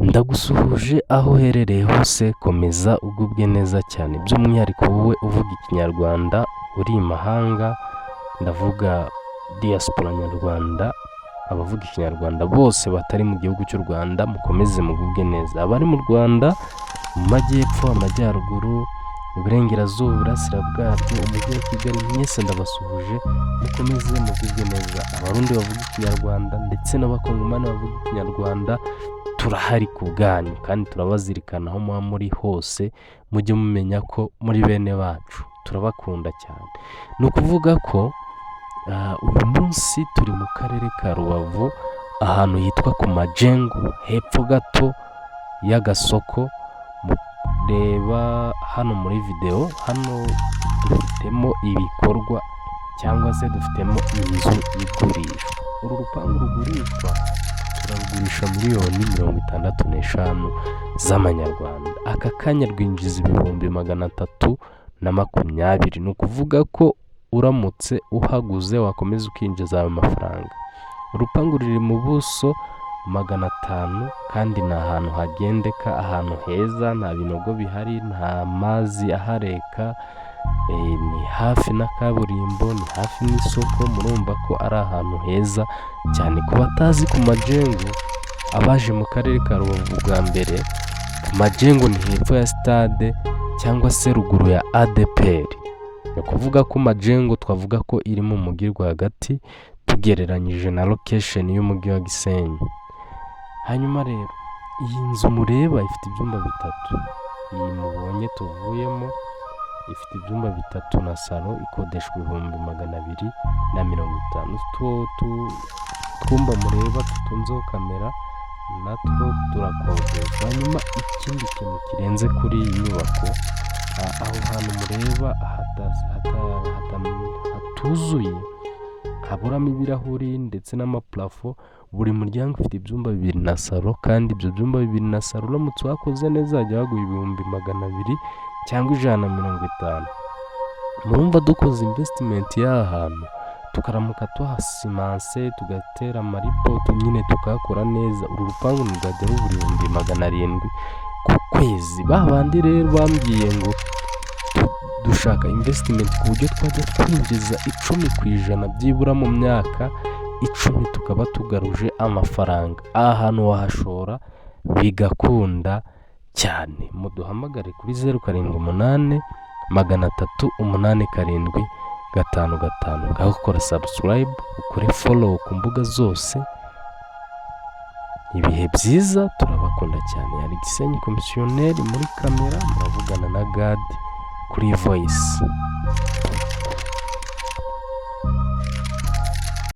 Ndagusuhuje aho uherereye hose, komeza ugubwe neza cyane, by'umwihariko wowe uvuga ikinyarwanda uri i mahanga, ndavuga diaspora nyarwanda, abavuga ikinyarwanda bose batari mu gihugu cy'u Rwanda mukomeze mugubwe neza, abari mu Rwanda mu majyepfo, amajyaruguru, iburengerazuba, iburasira bwaryo, umujyi wa Kigali, mwese ndabasuhuje mukomeze mugubwe neza, abarundi bavuga ikinyarwanda ndetse n'abakongomani bavuga ikinyarwanda turahari ku bwanyu kandi turabazirikana aho muba muri hose, mujye mumenya ko muri bene bacu turabakunda cyane. Ni ukuvuga ko uyu munsi turi mu karere ka Rubavu, ahantu hitwa ku Majengo, hepfo gato y'agasoko mureba hano muri video. Hano dufitemo ibikorwa cyangwa se dufitemo inzu igurishwa. Uru rupangu rugurishwa turarugurisha miliyoni 65 z'amanyarwanda. Aka kanya rwinjiza ibihumbi 320. Ni ukuvuga ko uramutse uhaguze wakomeza ukinjiza ayo mafaranga. Urupangu ruri mu buso 500 kandi ni ahantu hagendeka, ahantu heza, nta binogo bihari, nta mazi ahareka, ni hafi na kaburimbo, ni hafi n'isoko. Murumva ko ari ahantu heza cyane. Ku batazi ku Majengo, abaje mu karere ka Rubavu bwa mbere, ku Majengo ni hepfo ya stade cyangwa se ruguru ya ADPR. Ni ukuvuga ko Majengo twavuga ko iri mu mujyi rwagati tugereranyije na location y'umujyi wa Gisenyi. Hanyuma rero iyi nzu mureba ifite ibyumba 3, iyi mubonye tuvuyemo ifite ibyumba 3 na salo, ikodeshwa 250. Twumba mureba tutunzeho kamera natwo turakodeshwa. Hanyuma ikindi kintu kirenze kuri iyi nyubako, aho hantu mureba hatuzuye, haburamo ibirahuri ndetse n'amaplafo. Buri muryango ufite ibyumba 2 na salo, kandi ibyo byumba 2 na salo uramutse wakoze neza hajya haguha 200 cyangwa 150. Murumva dukoze investment y'aha hantu, tukaramuka tuhasimanse, tugatera amaripoto nyine tukakora neza, uru rupangu ruzajya rubura 700 ku kwezi. Babandi rero bambwiye ngo dushaka investment ku buryo twajya twinjiza 10% byibura mu myaka 10 tukaba tugaruje amafaranga. Aha hantu wahashora bigakunda cyane. Muduhamagare kuri 078 387 555. Ngaho ukora subscribe, ukore follow ku mbuga zose. Ibihe byiza, turabakunda cyane. Yari Gisenyi komisiyoneri muri kamera, muravugana na God kuri voice.